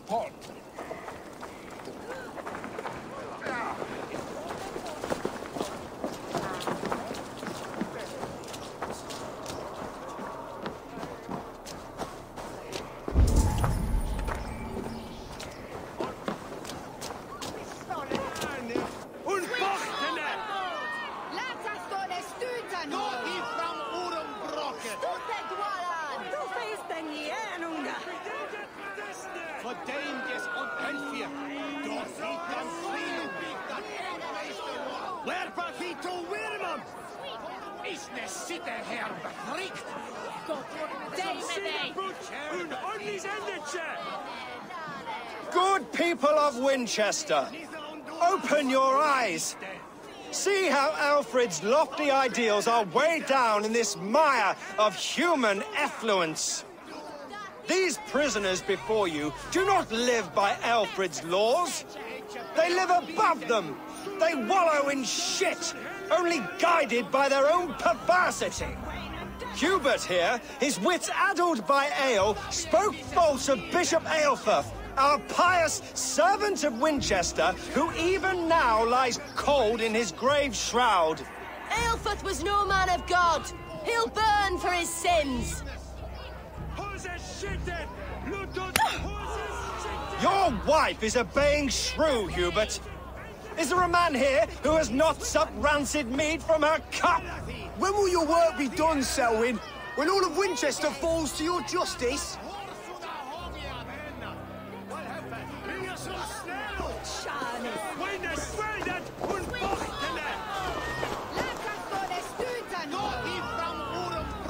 pot. Good people of Winchester, open your eyes. See how Alfred's lofty ideals are weighed down in this mire of human effluence. These prisoners before you do not live by Alfred's laws. They live above them. They wallow in shit, only guided by their own perversity. Hubert here, his wits addled by ale, spoke false of Bishop Aelfirth, our pious servant of Winchester, who even now lies cold in his grave shroud. Aelfirth was no man of God. He'll burn for his sins. Your wife is obeying shrew, Hubert. Is there a man here who has not supped rancid mead from her cup? When will your work be done, Selwyn? When all of Winchester falls to your justice?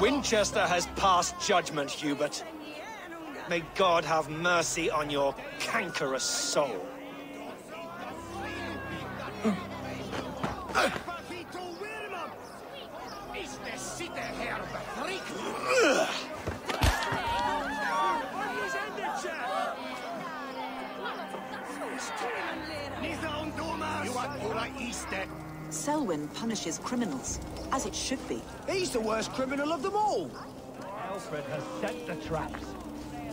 Winchester has passed judgment, Hubert. May God have mercy on your cankerous soul. Selwyn punishes criminals, as it should be. He's the worst criminal of them all. Alfred has set the traps.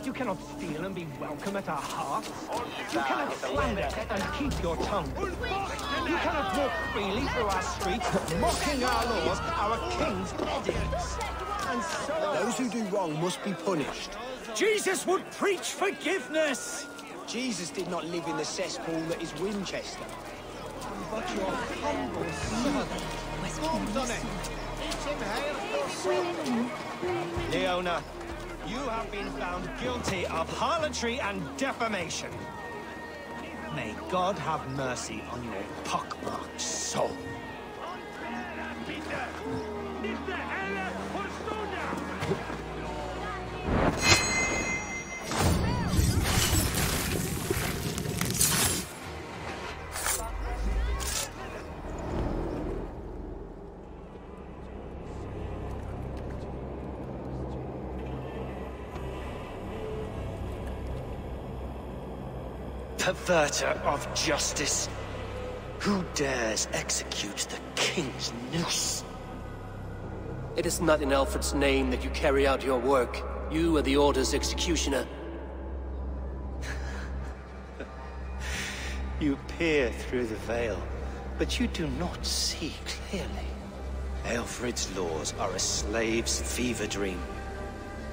You cannot steal and be welcome at our hearths. You cannot slander and keep your tongue. You cannot walk freely through our streets, mocking our laws, our king's edicts. And so... Those who do wrong must be punished. Jesus would preach forgiveness! Jesus did not live in the cesspool that is Winchester. But your humble servant... Leona, you have been found guilty of harlotry and defamation. May God have mercy on your pockmarked soul. Perverter of justice. Who dares execute the king's noose? It is not in Alfred's name that you carry out your work. You are the Order's executioner. You peer through the veil, but you do not see clearly. Alfred's laws are a slave's fever dream.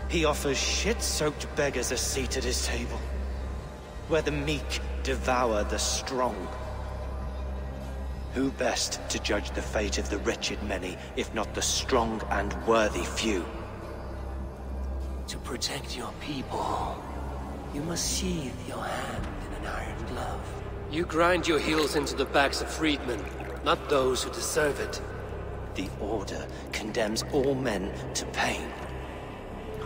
He offers shit-soaked beggars a seat at his table, where the meek devour the strong. Who best to judge the fate of the wretched many, if not the strong and worthy few? To protect your people, you must sheathe your hand in an iron glove. You grind your heels into the backs of freedmen, not those who deserve it. The Order condemns all men to pain.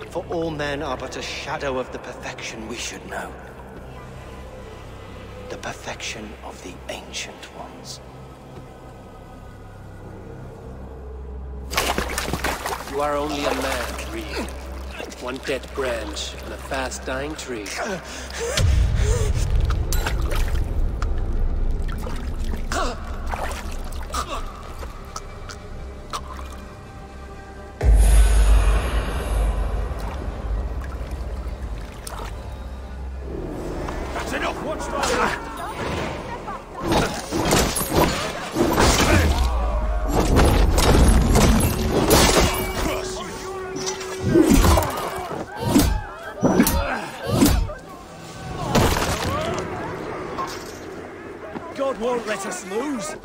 For all men are but a shadow of the perfection we should know. The perfection of the Ancient Ones. You are only a man, Reed. One dead branch on a fast-dying tree. God won't let us lose.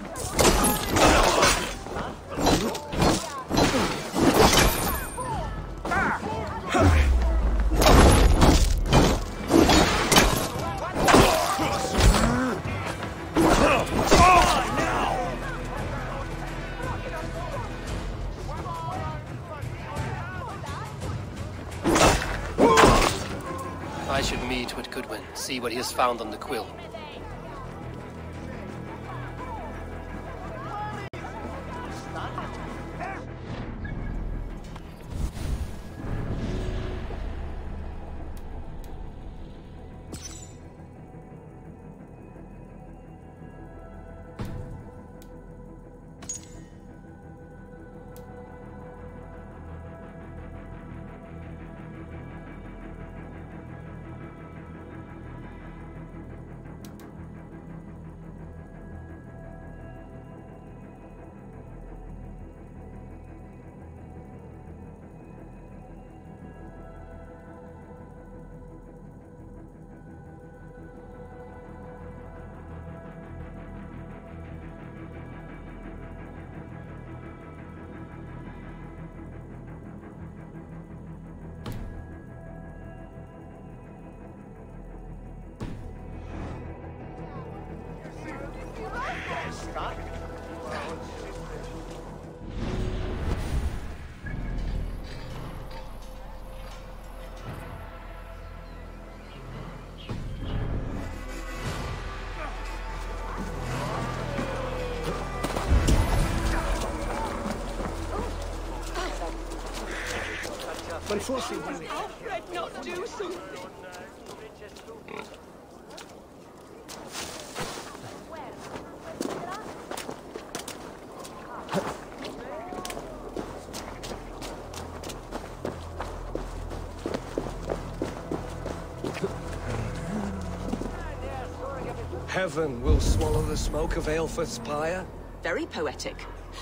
I should meet with Goodwin, see what he has found on the quill. Unfortunately, Alfred not do something? heaven will swallow the smoke of Aelfred's pyre? Very poetic.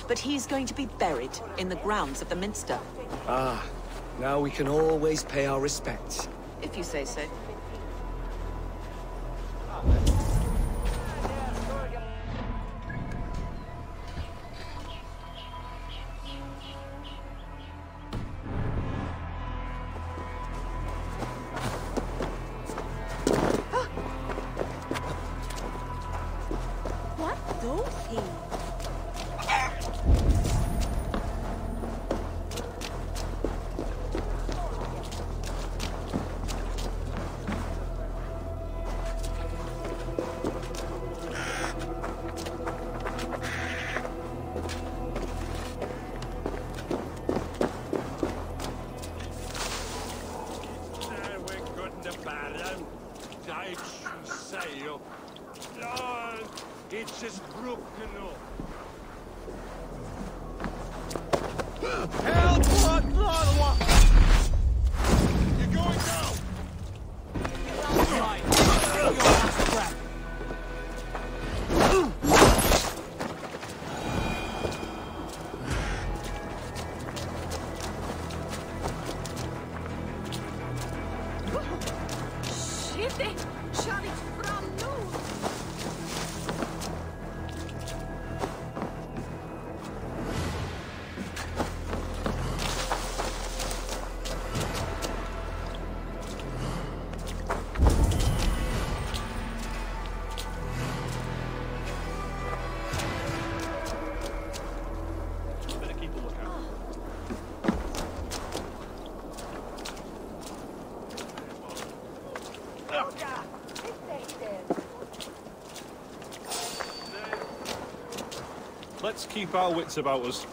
But he's going to be buried in the grounds of the Minster. Ah, now we can always pay our respects. If you say so. It's just broken up. Help! What? You're going down! Right. Your last breath. Let's keep our wits about us.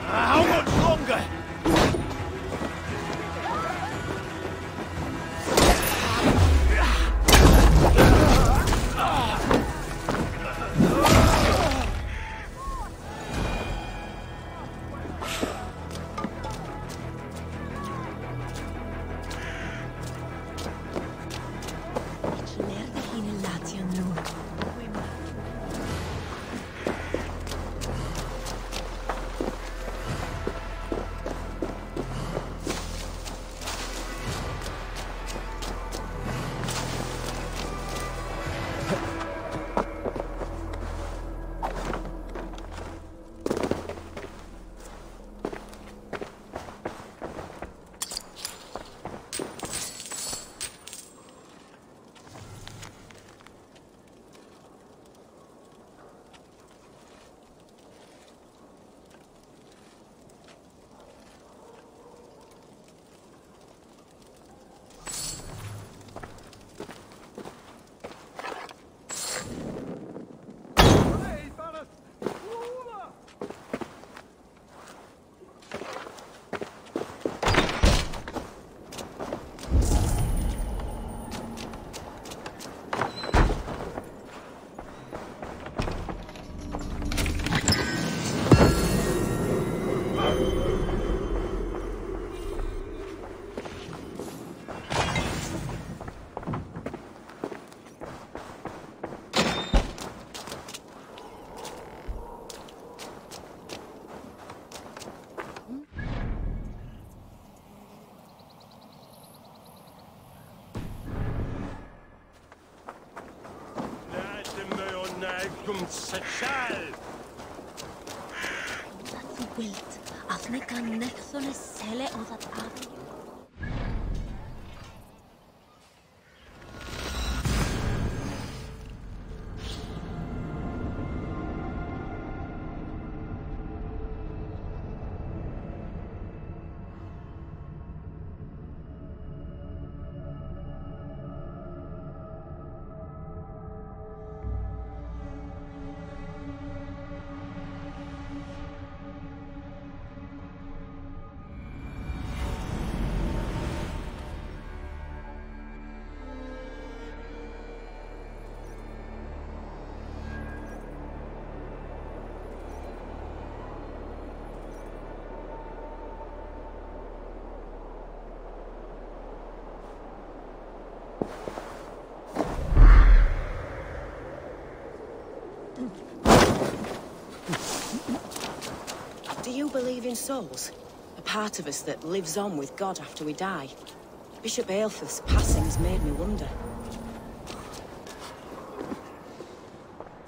How much longer? Dual-wield. Afne kan nethone sele o that avenue. Do you believe in souls? A part of us that lives on with God after we die? Bishop Aelfirth's passing's made me wonder.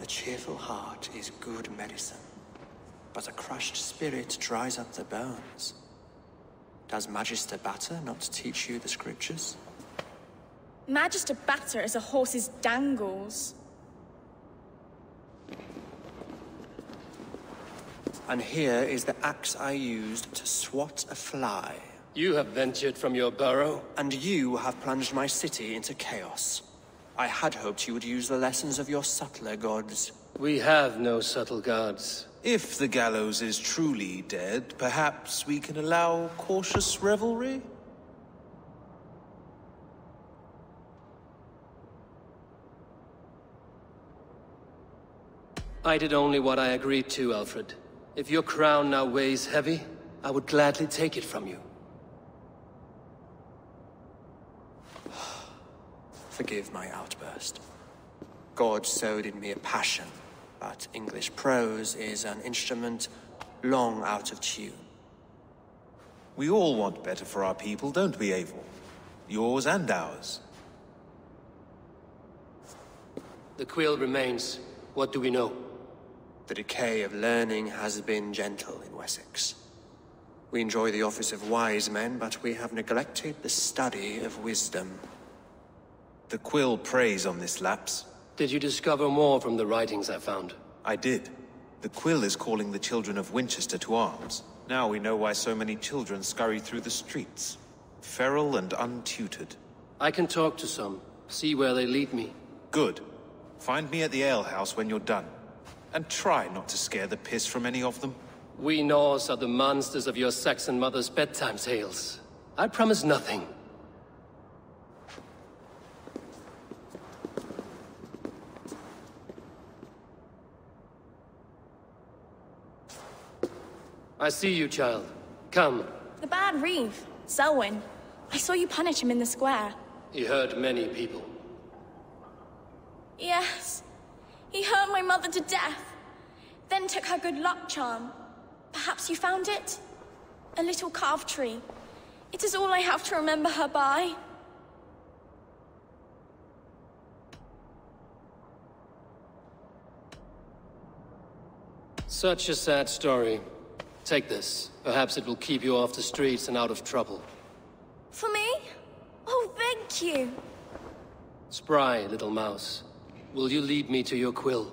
A cheerful heart is good medicine, but a crushed spirit dries up the bones. Does Magister Batter not teach you the scriptures? Magister Batter is a horse's dangles. And here is the axe I used to swat a fly. You have ventured from your burrow? And you have plunged my city into chaos. I had hoped you would use the lessons of your subtler gods. We have no subtle gods. If the gallows is truly dead, perhaps we can allow cautious revelry? I did only what I agreed to, Alfred. If your crown now weighs heavy, I would gladly take it from you. Forgive my outburst. God sowed in me a passion, but English prose is an instrument long out of tune. We all want better for our people, don't we, Eivor? Yours and ours. The quill remains. What do we know? The decay of learning has been gentle in Wessex. We enjoy the office of wise men, but we have neglected the study of wisdom. The quill preys on this lapse. Did you discover more from the writings I found? I did. The quill is calling the children of Winchester to arms. Now we know why so many children scurry through the streets. Feral and untutored. I can talk to some, see where they lead me. Good. Find me at the alehouse when you're done. And try not to scare the piss from any of them. We Norse are the monsters of your Saxon mother's bedtime tales. I promise nothing. I see you, child. Come. The bad Reeve, Selwyn. I saw you punish him in the square. He hurt many people. Yes. He hurt my mother to death. Then took her good luck charm. Perhaps you found it? A little carved tree. It is all I have to remember her by. Such a sad story. Take this. Perhaps it will keep you off the streets and out of trouble. For me? Oh, thank you. Spry, little mouse. Will you lead me to your quill?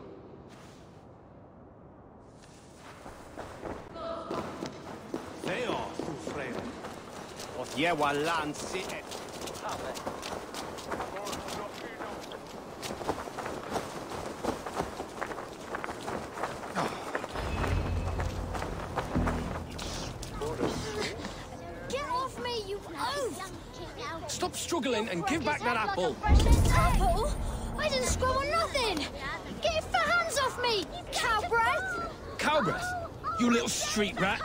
Get off me, you oaf! Stop struggling and give back that apple. Apple? I didn't scream or nothing! Get your fat hands off me, cow breath! Cow breath? You little street rat.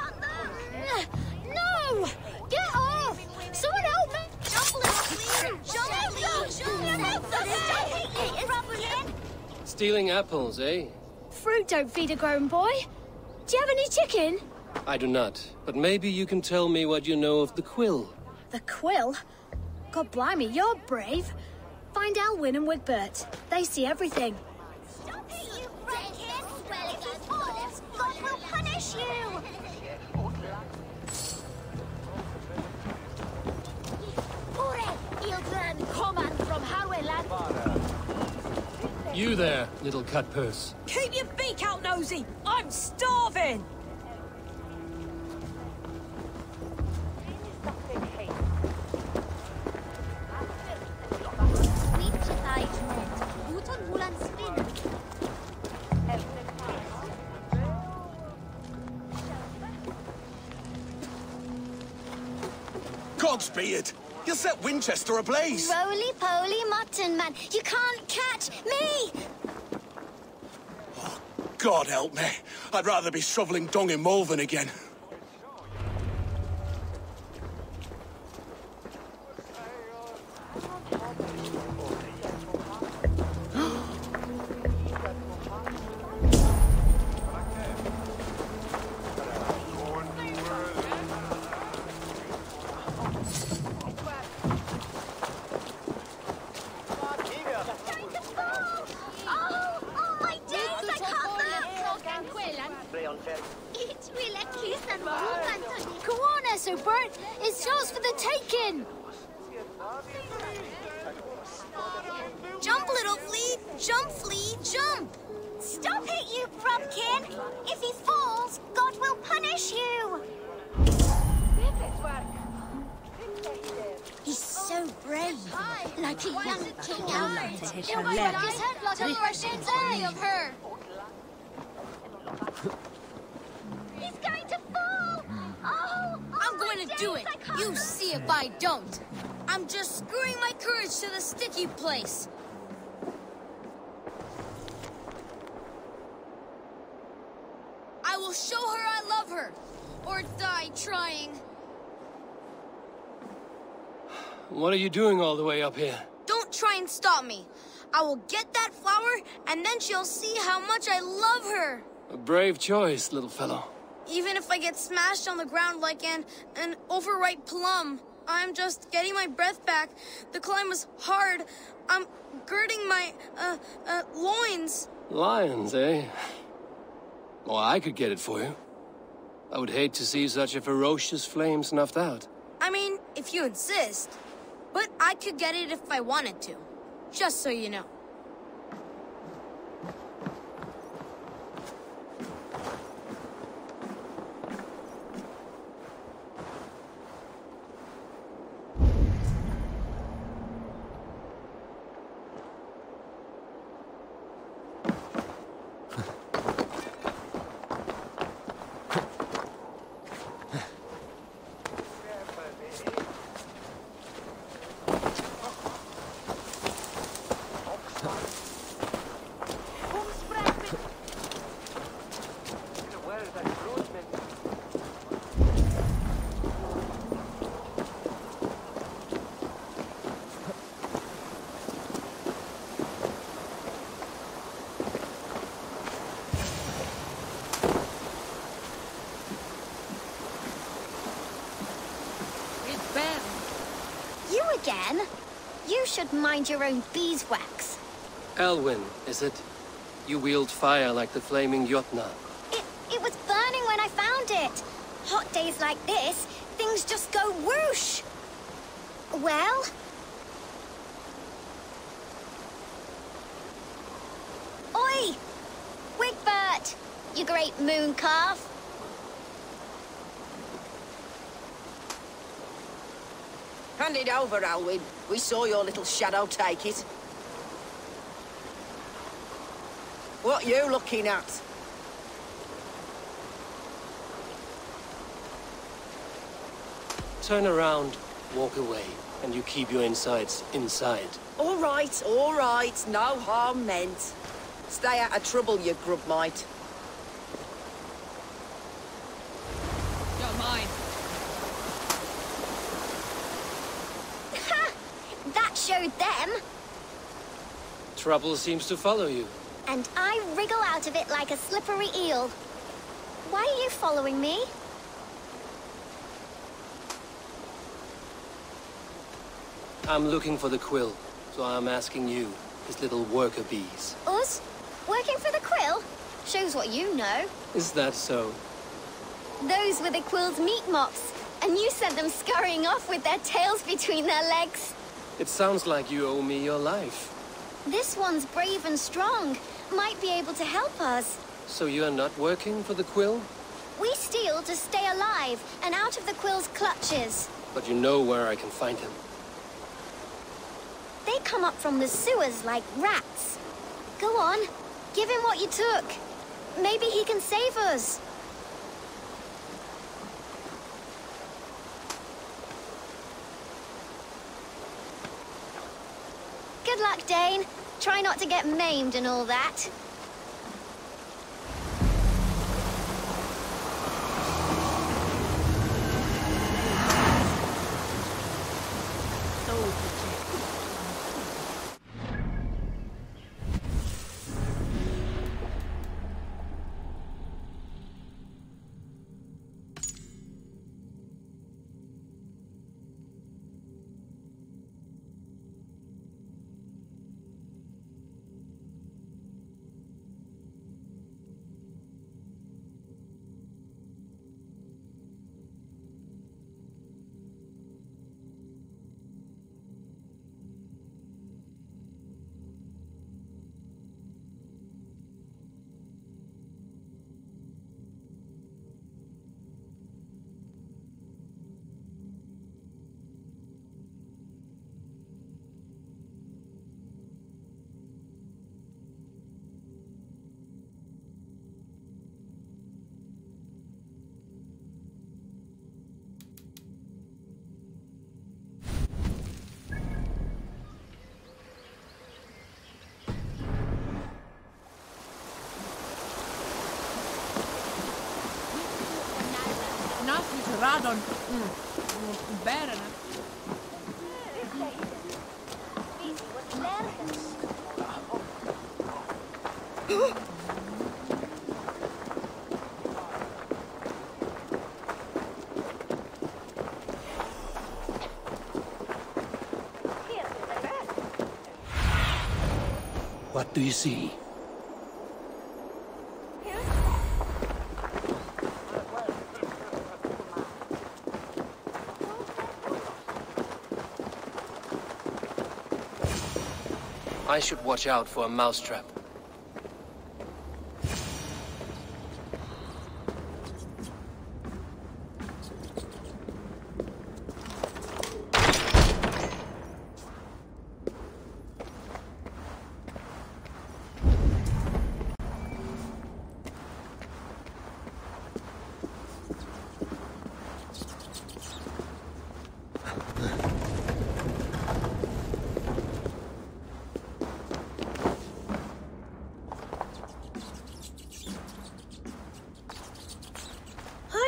No! Get off! Someone help me! Stealing apples, eh? Fruit don't feed a grown boy. Do you have any chicken? I do not, but maybe you can tell me what you know of the quill. The quill? God blimey, you're brave. Find Alwyn and Wigbert. They see everything. Stop it, you Viking! Well, if he falls, God will punish you! You there, little cut purse. Keep your beak out, nosy! I'm starving! Godspeed! You'll set Winchester ablaze! Roly-poly mutton man, you can't catch me! Oh, God help me. I'd rather be shoveling dung in Malvern again. Go on, Essobert. It's yours for the taking. Jump, little flea! Jump, flea, jump! Stop it, you Brubkin! If he falls, God will punish you! He's so brave, like a young king Alfred. He'll whack his head like a fresh eye of her. He's going to fall! Oh, I'm going to do it. You see if I don't. I'm just screwing my courage to the sticky place. I will show her I love her, or die trying. What are you doing all the way up here? Don't try and stop me. I will get that flower, and then she'll see how much I love her. A brave choice, little fellow. Even if I get smashed on the ground like an overripe plum, I'm just getting my breath back. The climb was hard. I'm girding my, loins. Lions, eh? Well, I could get it for you. I would hate to see such a ferocious flame snuffed out. I mean, if you insist. But I could get it if I wanted to. Just so you know. then. You should mind your own beeswax. Elwyn, is it? You wield fire like the flaming Jotna. It was burning when I found it. Hot days like this, things just go whoosh. Well? Oi! Wigbert! You great moon calf. Hand it over, Alwyn. We saw your little shadow take it. What you looking at? Turn around, walk away, and you keep your insides inside. All right, no harm meant. Stay out of trouble, you grub mite. You're mine. Ha! That showed them. Trouble seems to follow you. And I wriggle out of it like a slippery eel. Why are you following me? I'm looking for the quill, so I'm asking you, his little worker bees. Us? Working for the quill? Shows what you know. Is that so? Those were the quill's meat mops, and you sent them scurrying off with their tails between their legs. It sounds like you owe me your life. This one's brave and strong. Might be able to help us. So you're not working for the quill? We steal to stay alive and out of the quill's clutches. But you know where I can find him. They come up from the sewers like rats. Go on, give him what you took. Maybe he can save us. Good luck, Dane. Try not to get maimed and all that. Radon. Bären. What do you see? I should watch out for a mousetrap.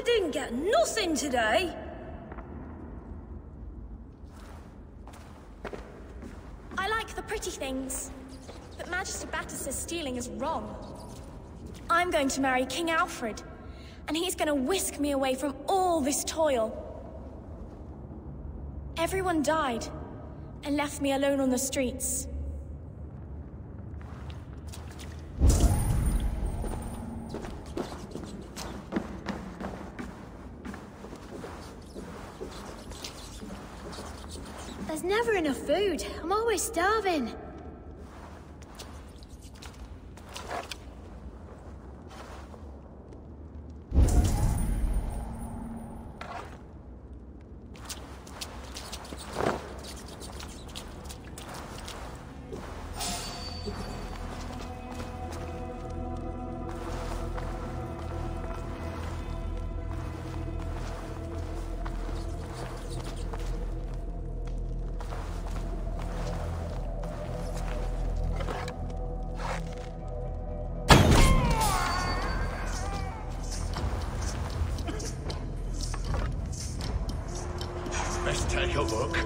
Didn't get nothing today. I like the pretty things, but Magister Batter says stealing is wrong. I'm going to marry King Alfred, and he's going to whisk me away from all this toil. Everyone died, and left me alone on the streets. There's never enough food. I'm always starving. Let's take a look.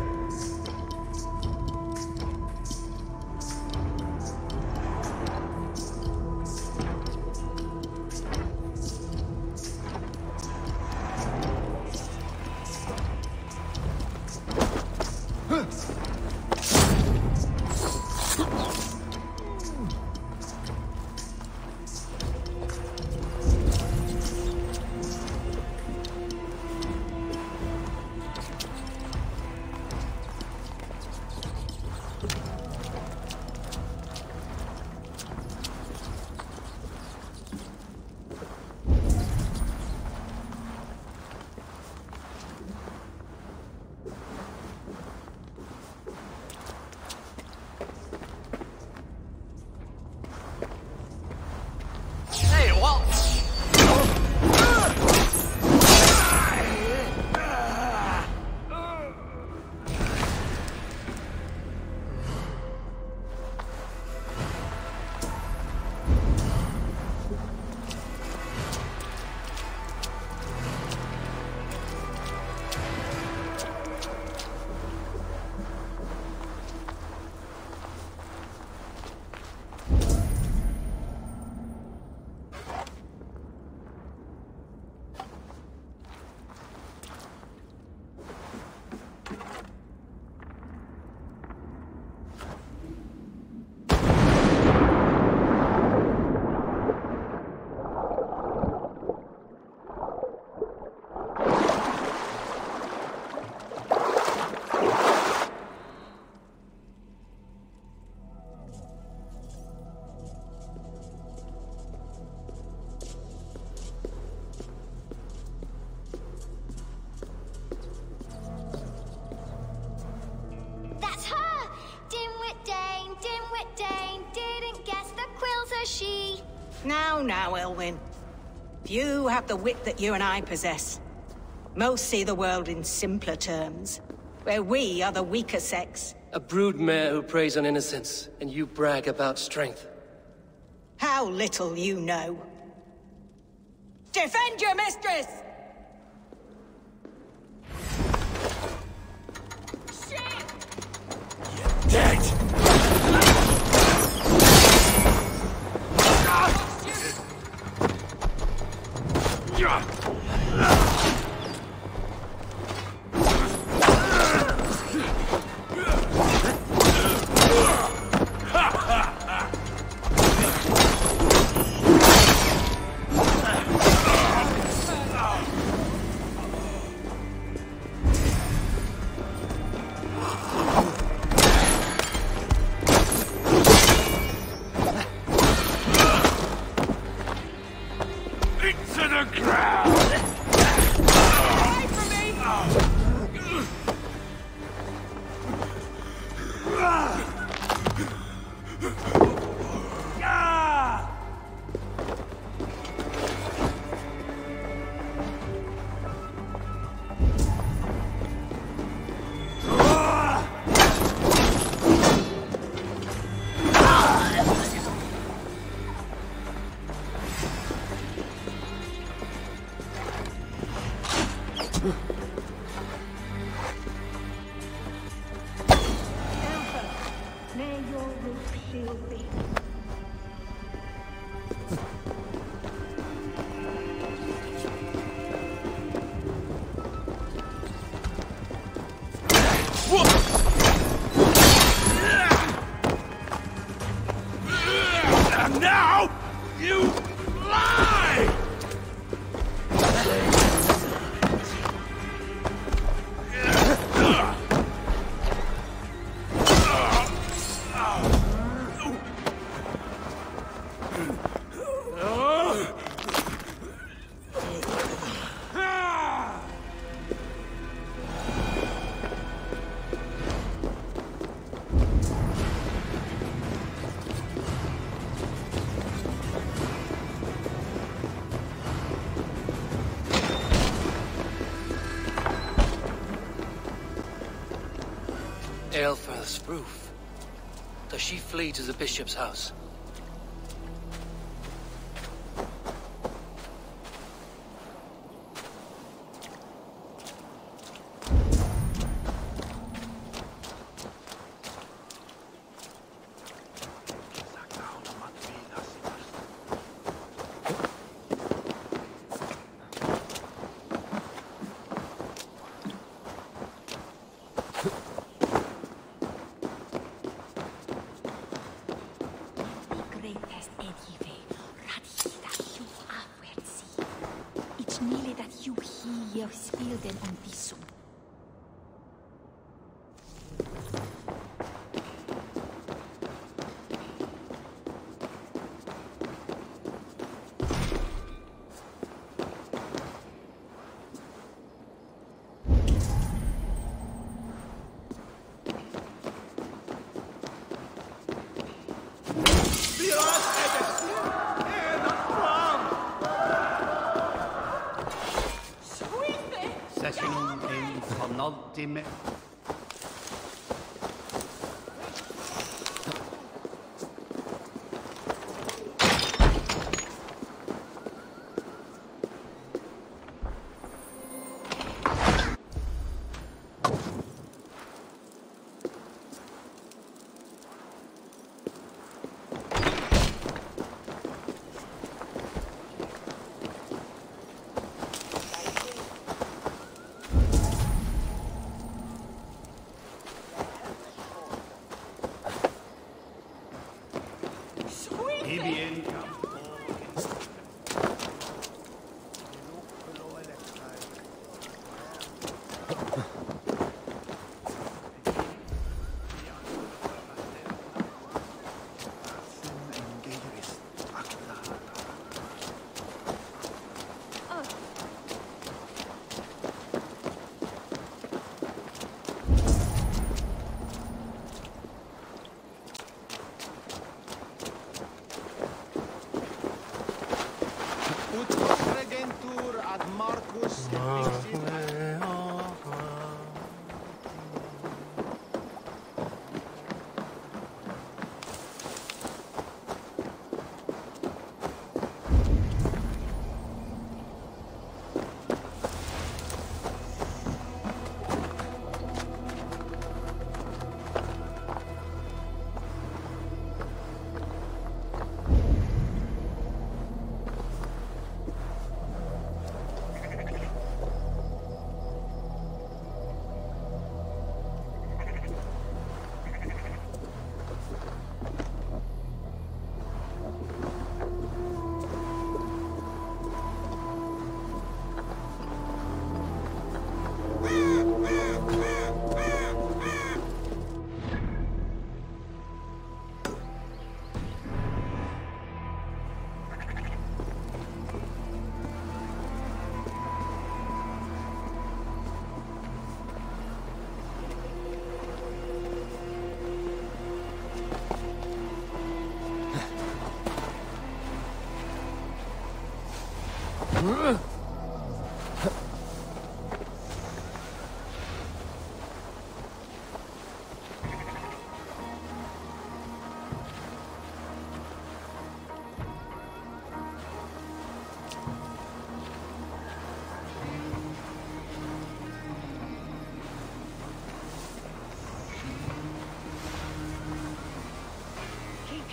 Now, Elwyn. Few have the wit that you and I possess. Most see the world in simpler terms, where we are the weaker sex. A broodmare who preys on innocence, and you brag about strength. How little you know. Defend your mistress! Dead! Eilfor's roof. Does she flee to the bishop's house? Ultimate.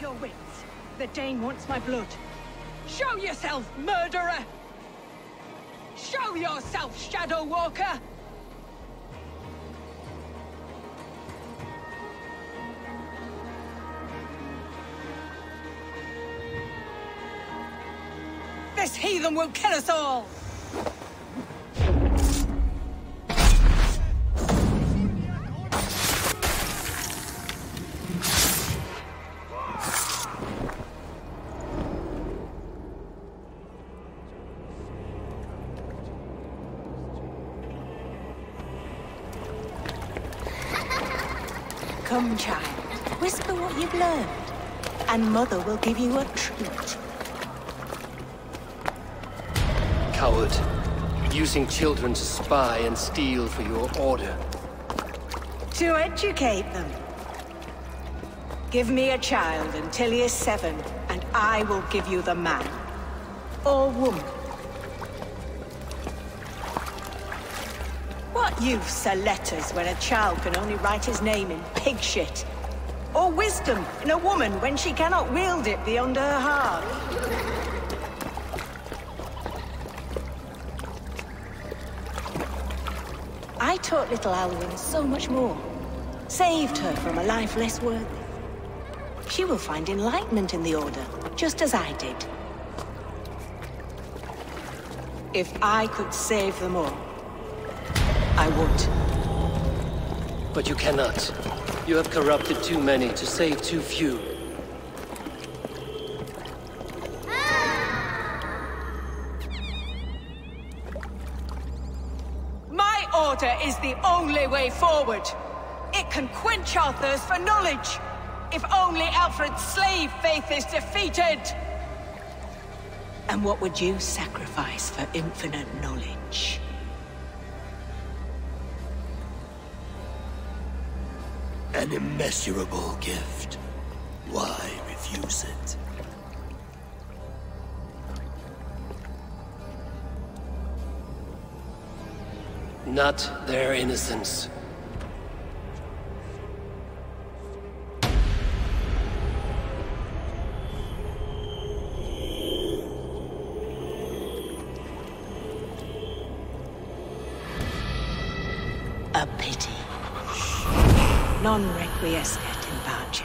Your wits. The Dane wants my blood. Show yourself, murderer! Show yourself, Shadow Walker! This heathen will kill us all! Come, child. Whisper what you've learned, and Mother will give you a treat. Coward. Using children to spy and steal for your order. To educate them. Give me a child until he is 7, and I will give you the man. Or woman. What use are letters when a child can only write his name in pig shit? Or wisdom in a woman when she cannot wield it beyond her heart? I taught little Alwyn so much more. Saved her from a life less worthy. She will find enlightenment in the Order, just as I did. If I could save them all, I would. But you cannot. You have corrupted too many to save too few. My order is the only way forward. It can quench our thirst for knowledge. If only Alfred's slave faith is defeated. And what would you sacrifice for infinite knowledge? An immeasurable gift. Why refuse it? Not their innocence. A pity. Non requiescat in pace.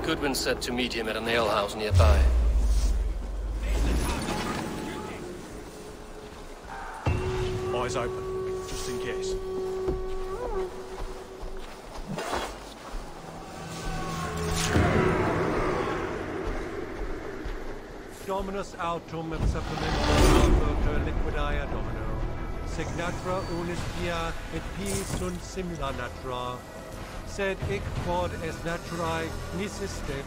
Goodwin said to meet him at an alehouse nearby. Eyes open, just in case. Dominus autum et supplementum liquidia domino. Signatra unis pia et pi sunt simila natura. Sed hic quod est naturae nisiste.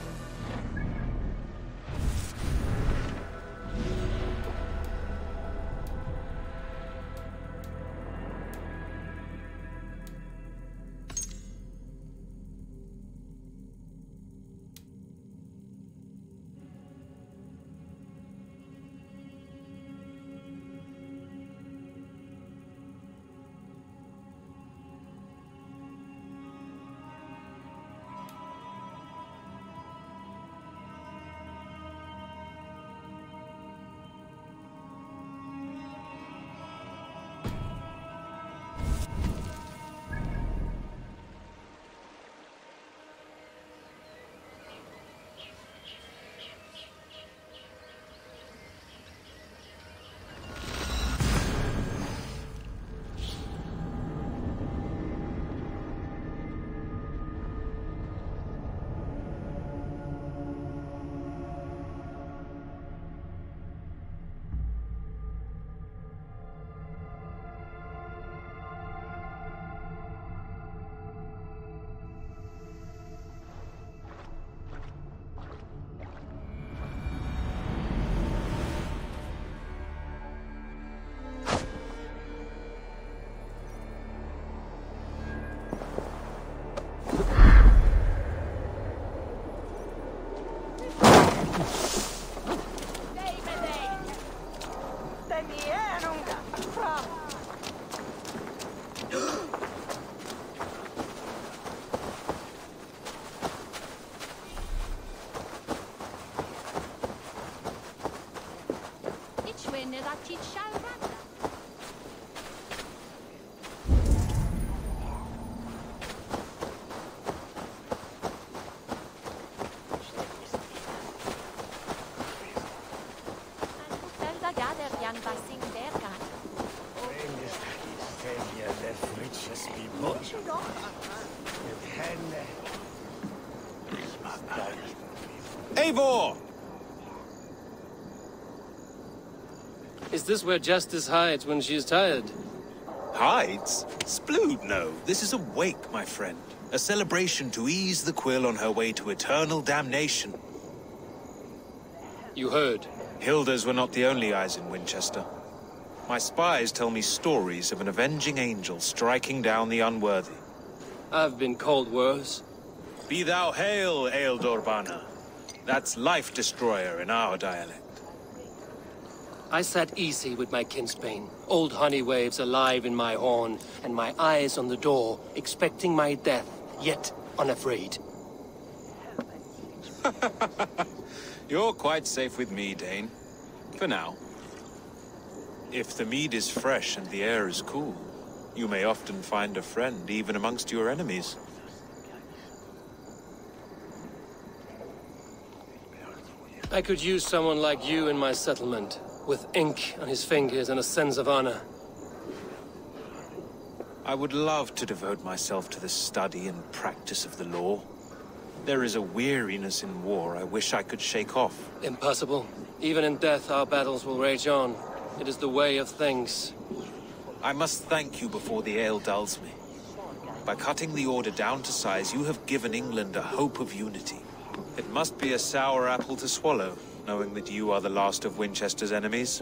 Eivor! Is this where justice hides when she is tired? Hides? Splood, no. This is a wake, my friend. A celebration to ease the quill on her way to eternal damnation. You heard. Hilda's were not the only eyes in Winchester. My spies tell me stories of an avenging angel striking down the unworthy. I've been called worse. Be thou hail, Eildor Bana. That's Life Destroyer in our dialect. I sat easy with my kinsbane, old honey waves alive in my horn, and my eyes on the door, expecting my death, yet unafraid. You're quite safe with me, Dane. For now. If the mead is fresh and the air is cool, you may often find a friend even amongst your enemies. I could use someone like you in my settlement, with ink on his fingers and a sense of honor. I would love to devote myself to the study and practice of the law. There is a weariness in war I wish I could shake off. Impossible. Even in death, our battles will rage on. It is the way of things. I must thank you before the ale dulls me. By cutting the order down to size, you have given England a hope of unity. It must be a sour apple to swallow, knowing that you are the last of Winchester's enemies.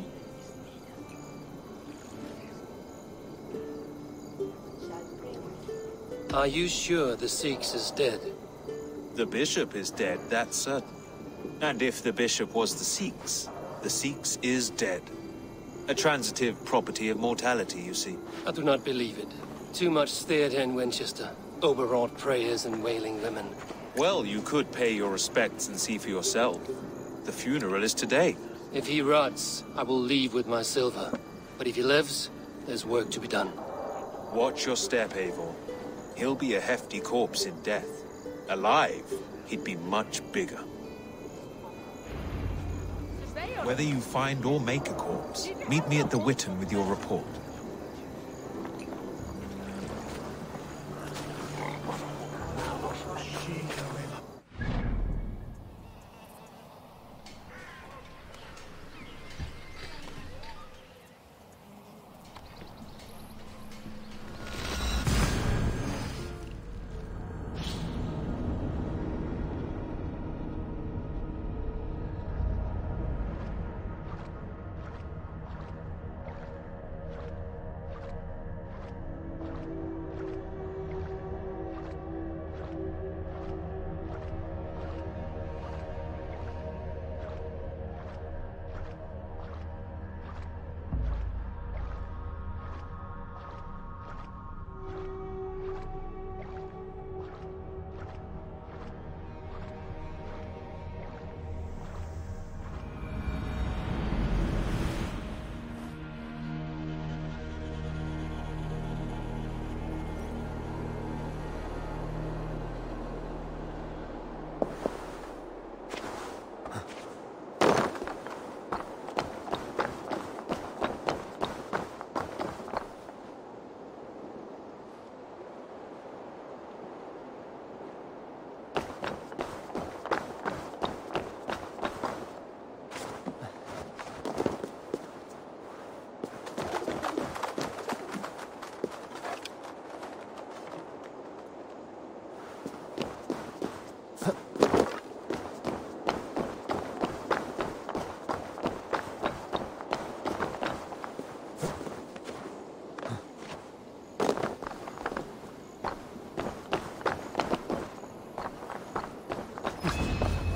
Are you sure the Sikhs is dead? The bishop is dead, that's certain. And if the bishop was the Sikhs is dead. A transitive property of mortality, you see. I do not believe it. Too much theatre in Winchester. Overwrought prayers and wailing women. Well, you could pay your respects and see for yourself. The funeral is today. If he rots, I will leave with my silver. But if he lives, there's work to be done. Watch your step, Eivor. He'll be a hefty corpse in death. Alive, he'd be much bigger. Whether you find or make a corpse, meet me at the Witten with your report.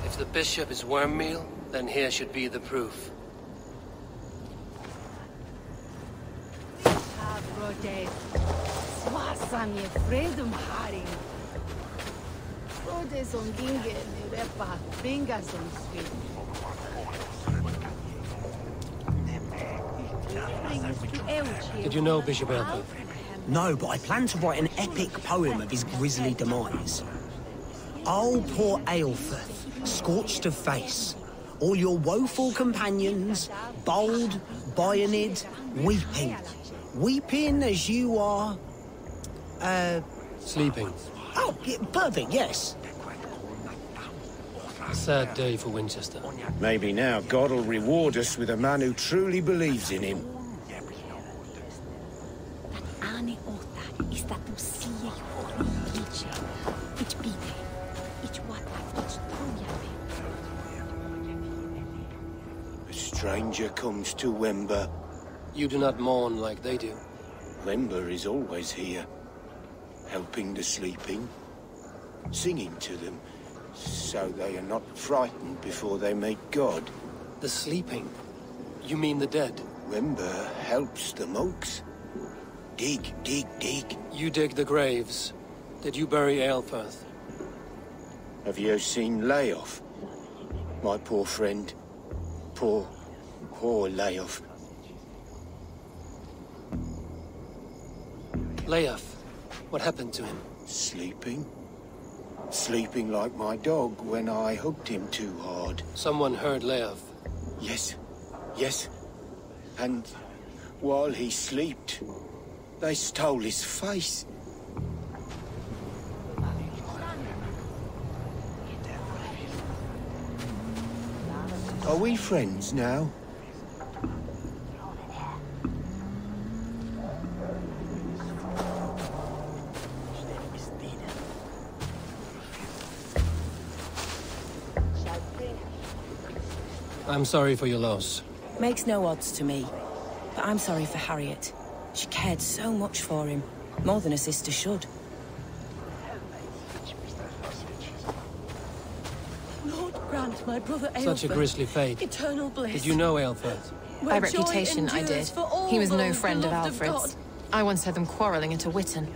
If the bishop is worm meal, then here should be the proof. Did you know Bishop Eivor? No, but I plan to write an epic poem of his grisly demise. Oh, poor Aelfrith, scorched of face, all your woeful companions, bold, Bionid, weeping. Weeping as you are... Sleeping. Oh, yeah, perfect, yes. Sad day for Winchester. Maybe now God will reward us with a man who truly believes in him. A stranger comes to Wemba. You do not mourn like they do. Wemba is always here, helping the sleeping, singing to them, so they are not frightened before they meet God. The sleeping? You mean the dead? Wemba helps the monks. Dig, dig, dig. You dig the graves. Did you bury Aelfirth? Have you seen Layoff? My poor friend. Poor Layoff. Layoff? What happened to him? Sleeping. Sleeping like my dog when I hugged him too hard. Someone heard Layoff. Yes. Yes. And while he slept, they stole his face. Are we friends now? I'm sorry for your loss. Makes no odds to me. But I'm sorry for Harriet. She cared so much for him. More than a sister should. Lord grant my brother Eivor Such a grisly fate. eternal bliss. Did you know Aelfirth? By reputation, I did. He was no friend of Alfred's. I once heard them quarreling at a Witten.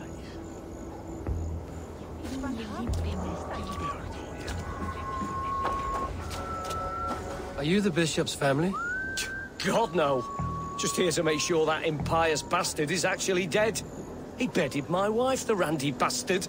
Are you the bishop's family? God, no. Just here to make sure that impious bastard is actually dead. He bedded my wife, the randy bastard.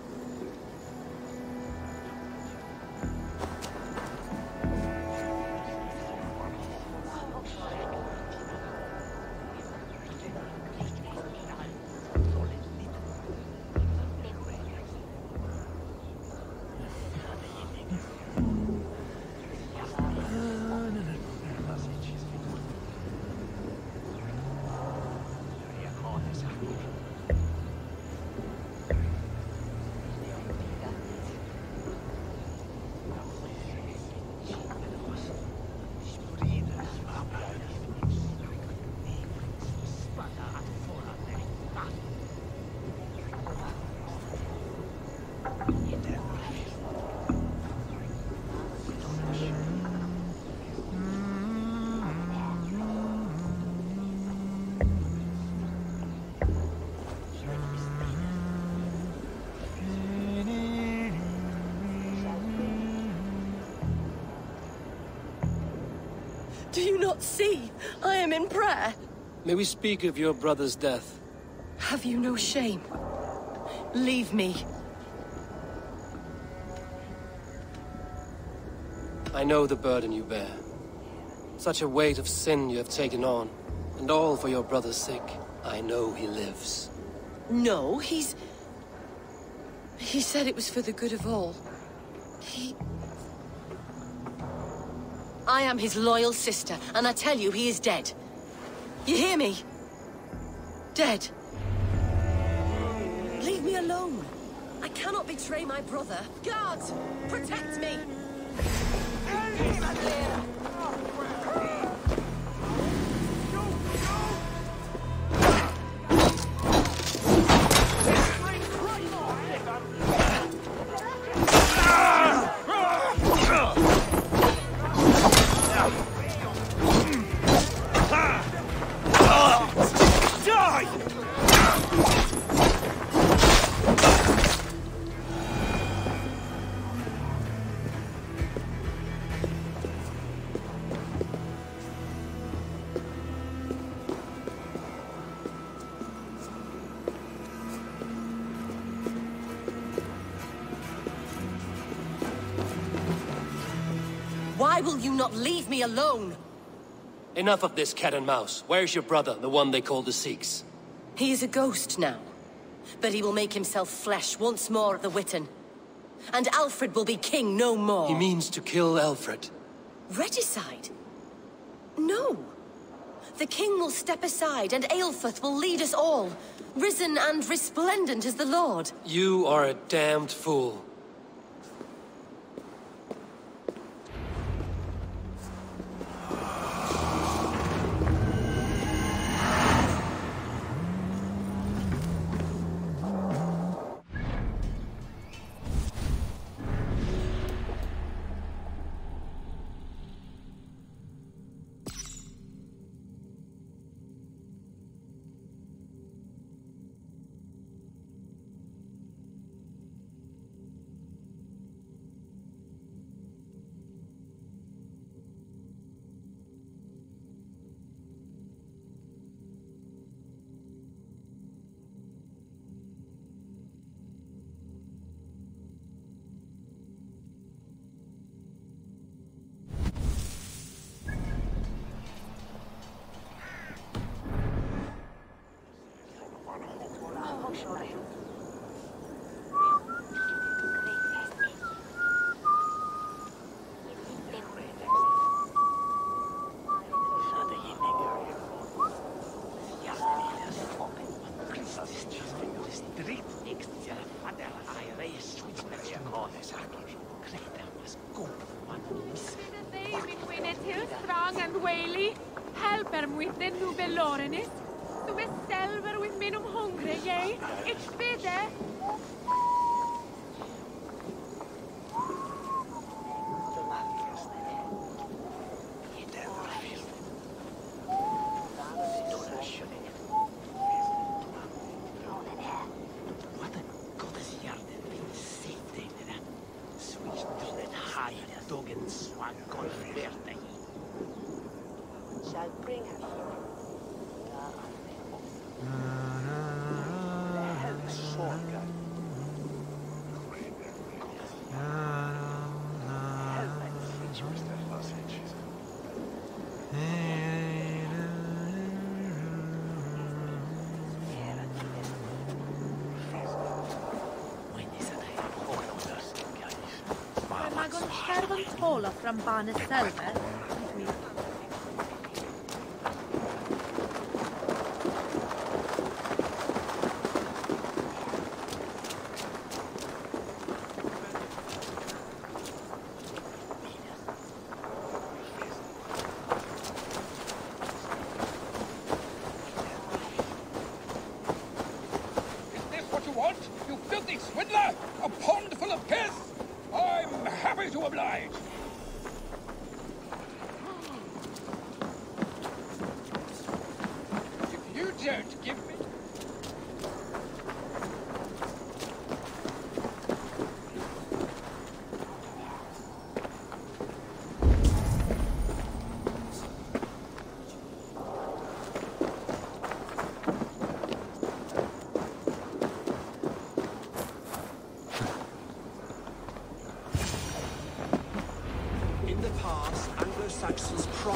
Do you not see? I am in prayer. May we speak of your brother's death? Have you no shame? Leave me. I know the burden you bear. Such a weight of sin you have taken on, and all for your brother's sake. I know he lives. No, He said it was for the good of all. I am his loyal sister, and I tell you, he is dead. You hear me? Dead. Leave me alone. I cannot betray my brother. Guards, protect me! Why will you not leave me alone? Enough of this cat and mouse. Where's your brother, the one they call the Sikhs? He is a ghost now. But he will make himself flesh once more at the Witten. and Alfred will be king no more. He means to kill Alfred. Regicide? No. The king will step aside, and Aelfrith will lead us all, risen and resplendent as the Lord. You are a damned fool. From Barnes Selva.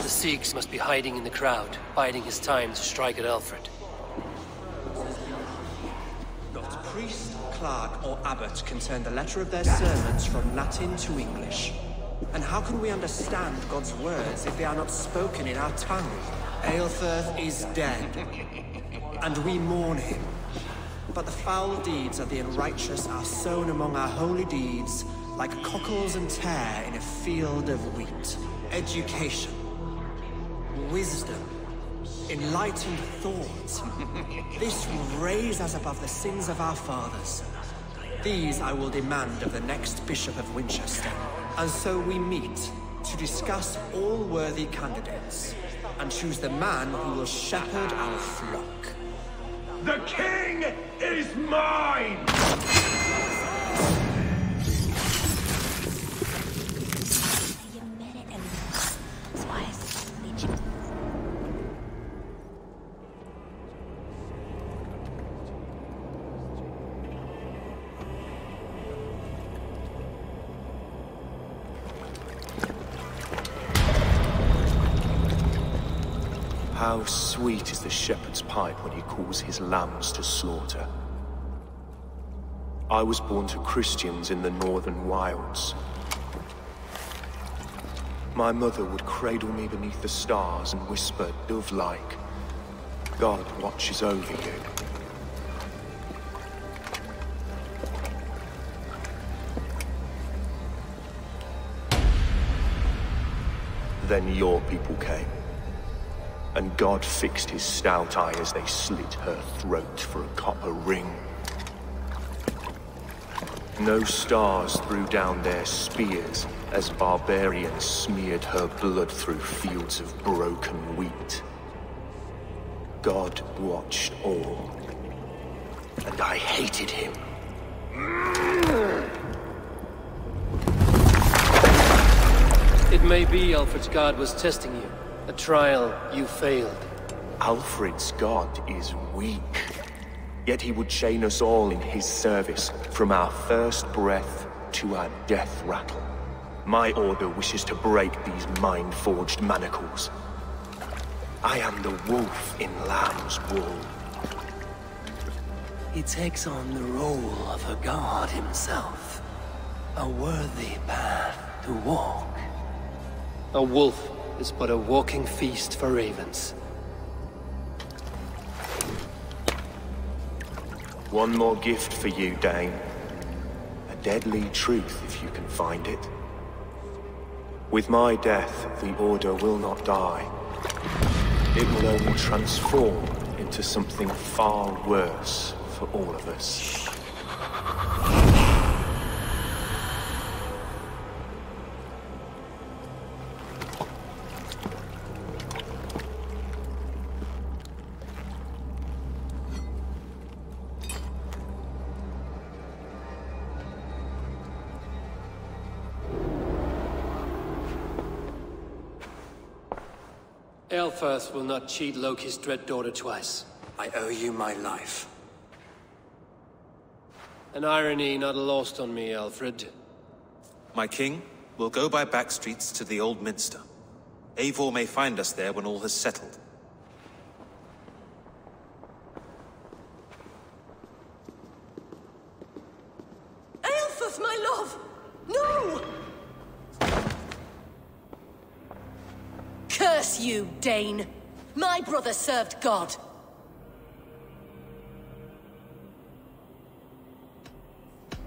The Sikhs must be hiding in the crowd, biding his time to strike at Alfred. Not priest, clerk, or abbot can turn the letter of their sermons from Latin to English. And how can we understand God's words if they are not spoken in our tongue? Aelfrith is dead, and we mourn him. But the foul deeds of the unrighteous are sown among our holy deeds, like cockles and tare in a field of wheat. Education, wisdom, enlightened thought. This will raise us above the sins of our fathers. These I will demand of the next Bishop of Winchester. And so we meet to discuss all worthy candidates and choose the man who will shepherd our flock. The king is mine! How sweet is the shepherd's pipe when he calls his lambs to slaughter. I was born to Christians in the northern wilds. My mother would cradle me beneath the stars and whisper, dove-like, God watches over you. Then your people came, and God fixed his stout eye as they slit her throat for a copper ring. No stars threw down their spears as barbarians smeared her blood through fields of broken wheat. God watched all, and I hated him. It may be Alfred's god was testing you. A trial you failed. Alfred's god is weak. Yet he would chain us all in his service, from our first breath to our death rattle. My order wishes to break these mind-forged manacles. I am the wolf in lamb's wool. He takes on the role of a god himself. A worthy path to walk. A wolf is but a walking feast for ravens. One more gift for you, Dane. A deadly truth, if you can find it. With my death, the Order will not die. It will only transform into something far worse for all of us. Eilfirth will not cheat Loki's dread daughter twice. I owe you my life. An irony not lost on me, Alfred. My king, we'll go by back streets to the Old Minster. Eivor may find us there when all has settled. Eilfirth, my love! No! Curse you, Dane! My brother served God.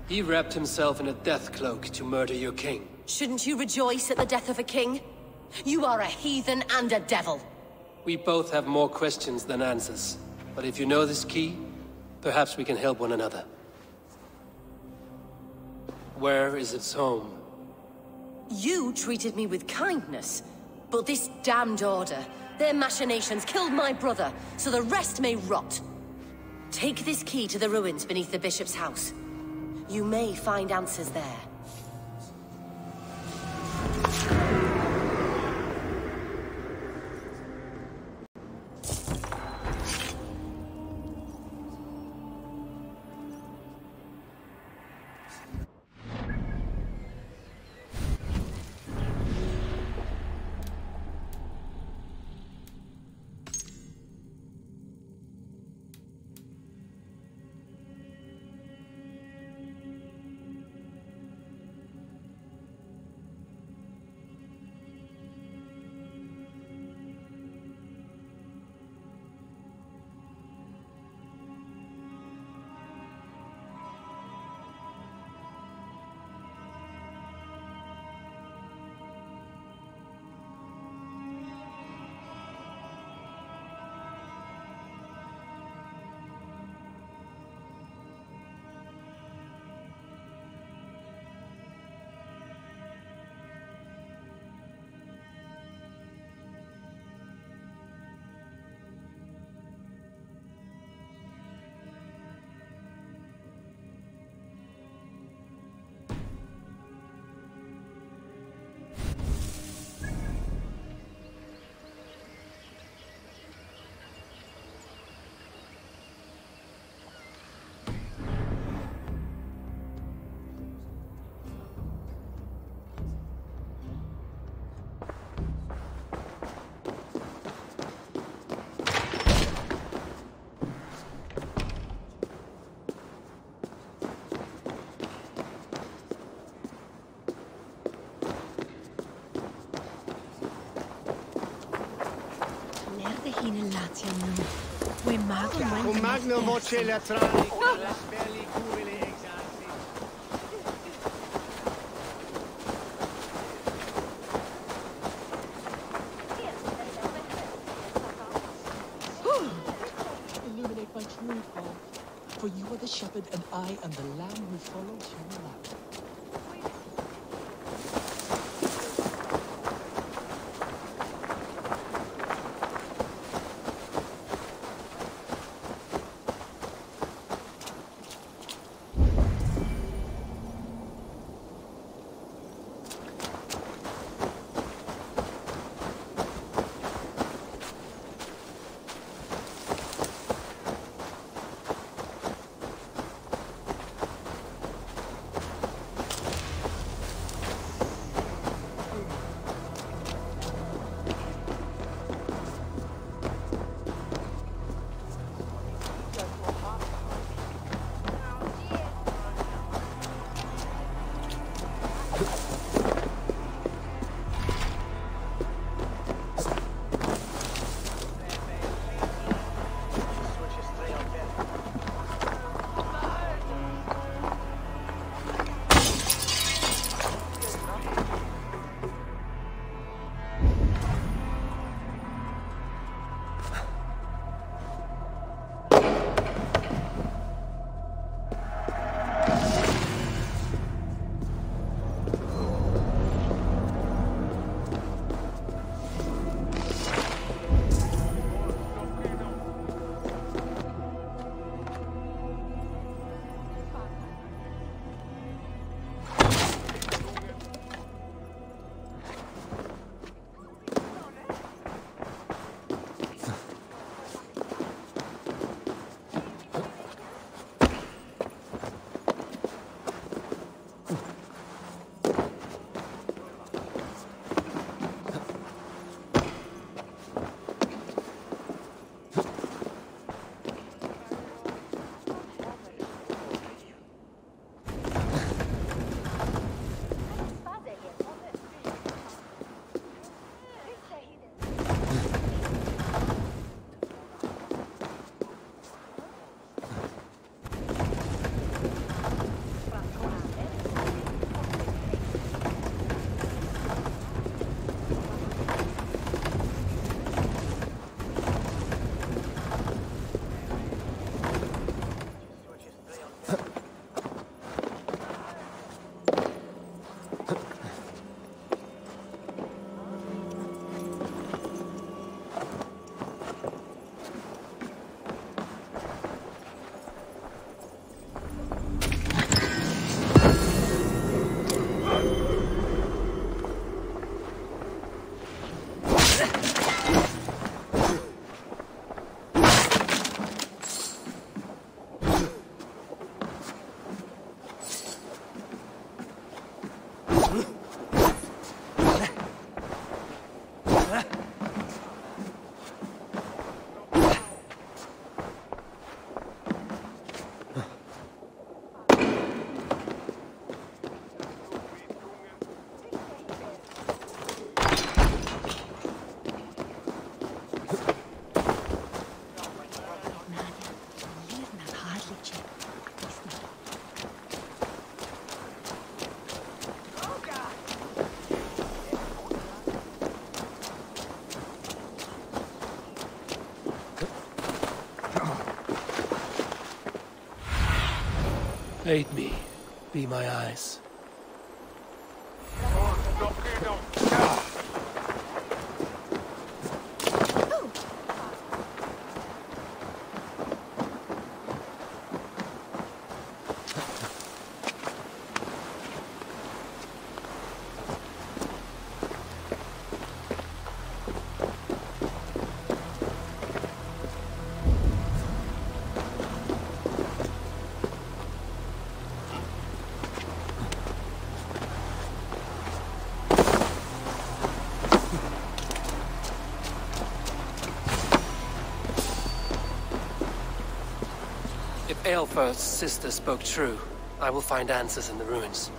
He wrapped himself in a death cloak to murder your king. Shouldn't you rejoice at the death of a king? You are a heathen and a devil. We both have more questions than answers. But if you know this key, perhaps we can help one another. Where is its home? You treated me with kindness. But this damned Order, their machinations killed my brother, so the rest may rot. Take this key to the ruins beneath the bishop's house. You may find answers there. Illuminate my true path, for you are the shepherd and I am the lamb who follows your lap. Aid me. Be my eyes. Eivor sister spoke true. I will find answers in the ruins.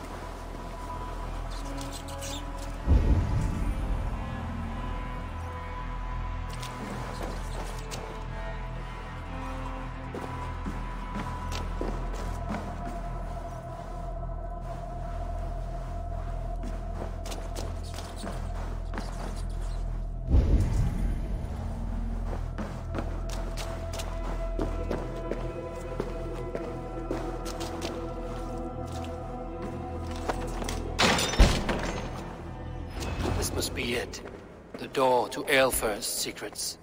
be it. The door to Eivor's secrets.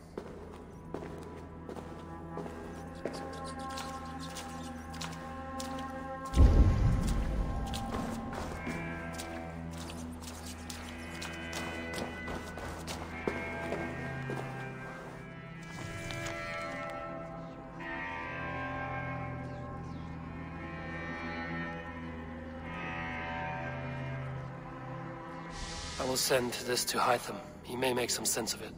I will send this to Hytham. He may make some sense of it.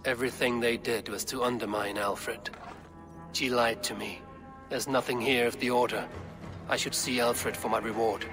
Everything they did was to undermine Alfred. She lied to me. There's nothing here of the Order. I should see Alfred for my reward.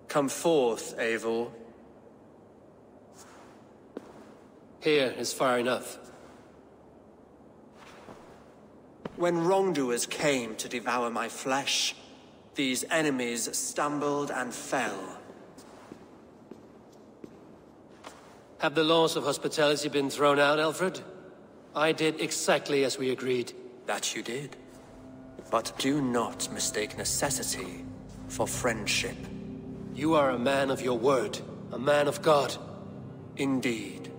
Come forth, Eivor. Here is far enough. When wrongdoers came to devour my flesh, these enemies stumbled and fell. Have the laws of hospitality been thrown out, Alfred? I did exactly as we agreed. That you did. But do not mistake necessity for friendship. You are a man of your word, a man of God. Indeed.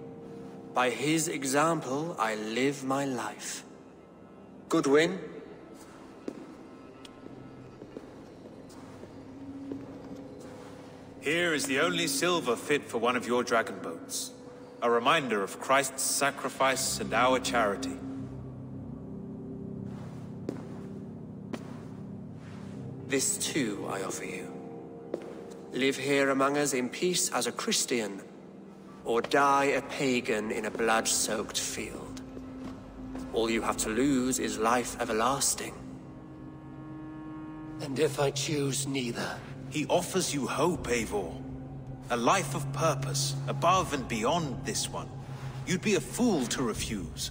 By his example, I live my life. Goodwin? Here is the only silver fit for one of your dragon boats. A reminder of Christ's sacrifice and our charity. This too I offer you. Live here among us in peace as a Christian, or die a pagan in a blood-soaked field. All you have to lose is life everlasting. And if I choose neither? He offers you hope, Eivor. A life of purpose, above and beyond this one. You'd be a fool to refuse.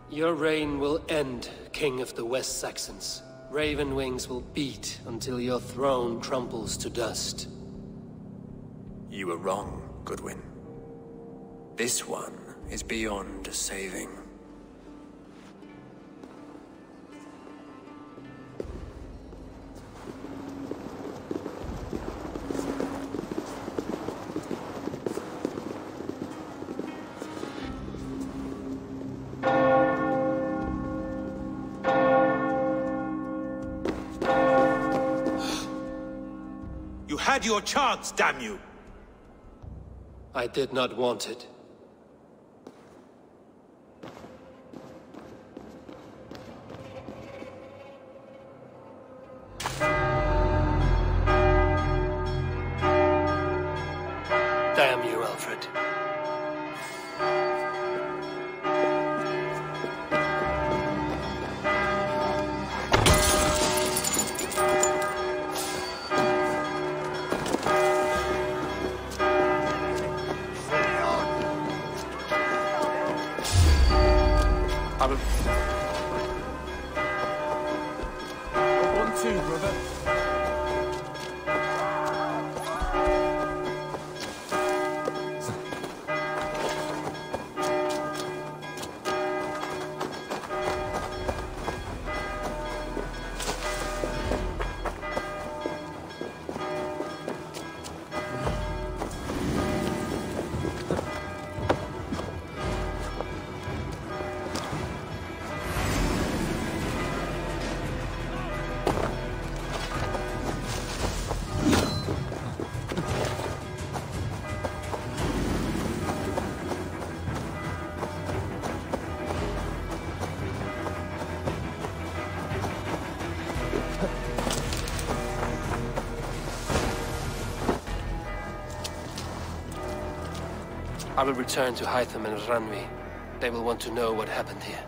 Your reign will end, King of the West Saxons. Raven wings will beat until your throne crumbles to dust. You were wrong, Goodwin. This one is beyond saving. You had your chance, damn you! I did not want it. Damn you, Alfred. I will return to Hytham and Ranvi. They will want to know what happened here.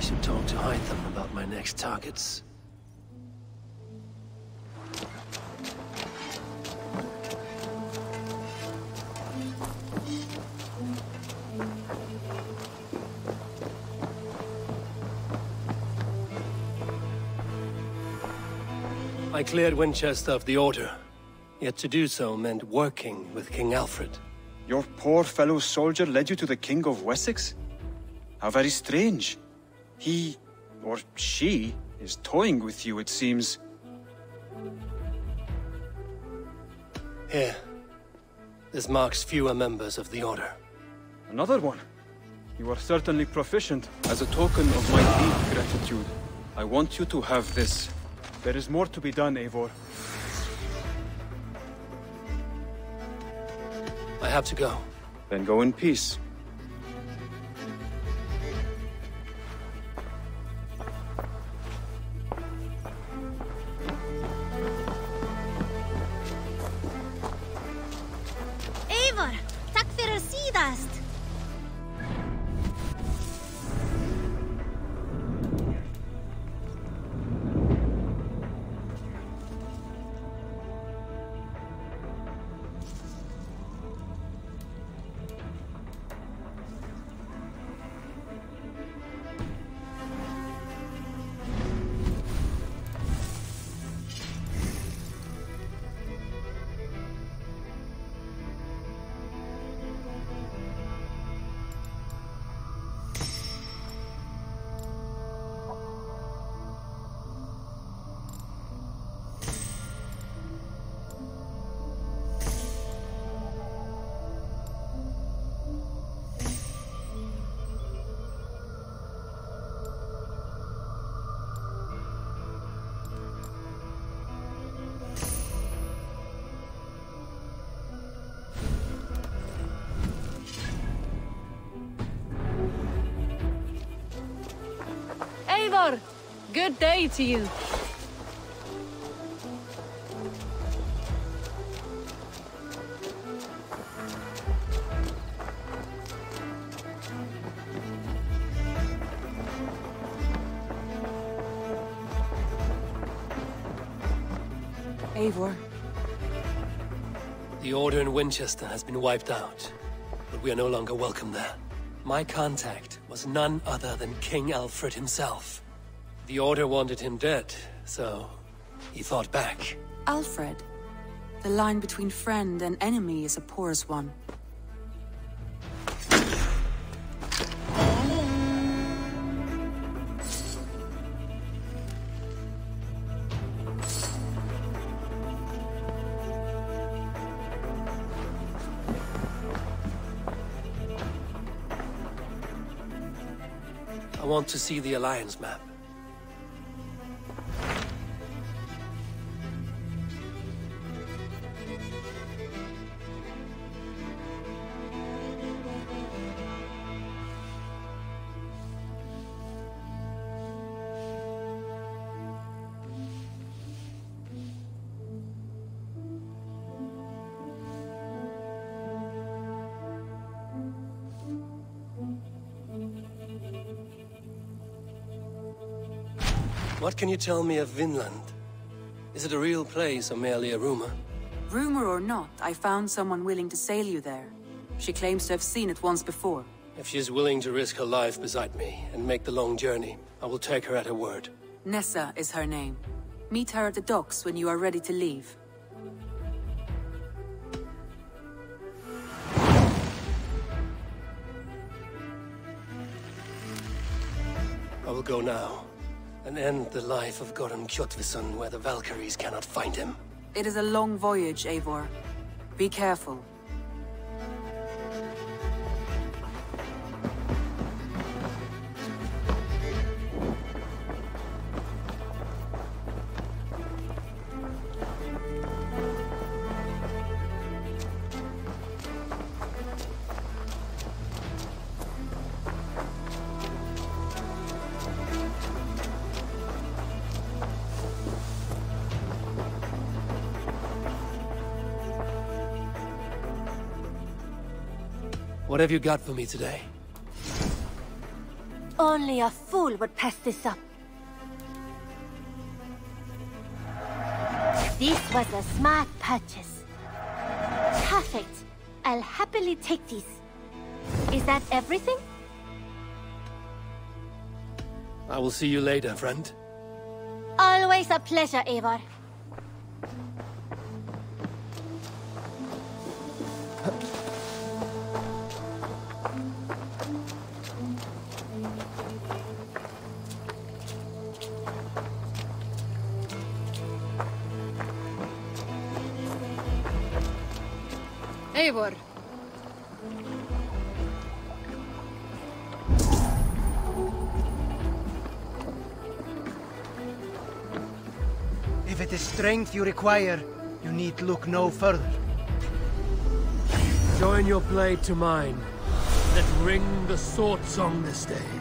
should talk to Hytham about my next targets. I cleared Winchester of the Order, yet to do so meant working with King Alfred. Your poor fellow soldier led you to the King of Wessex? How very strange. He, or she, is toying with you, it seems. Here. This marks fewer members of the Order. Another one? You are certainly proficient. As a token of my deep gratitude, I want you to have this. There is more to be done, Eivor. I have to go. Then go in peace. Eivor, tack för sidast. Eivor, good day to you. Eivor. The Order in Winchester has been wiped out, but we are no longer welcome there. My contact was none other than King Alfred himself. The Order wanted him dead, so he fought back. Alfred. The line between friend and enemy is a porous one. I want to see the Alliance map. What can you tell me of Vinland? Is it a real place or merely a rumor? Rumor or not, I found someone willing to sail you there. She claims to have seen it once before. If she is willing to risk her life beside me and make the long journey, I will take her at her word. Nessa is her name. Meet her at the docks when you are ready to leave. I will go now, and end the life of Goran Kjotvisson where the Valkyries cannot find him. It is a long voyage, Eivor. Be careful. What have you got for me today? Only a fool would pass this up. This was a smart purchase. Perfect. I'll happily take these. Is that everything? I will see you later, friend. Always a pleasure, Eivor. Eivor. If it is strength you require, you need look no further. Join your blade to mine. Let ring the sword song this day.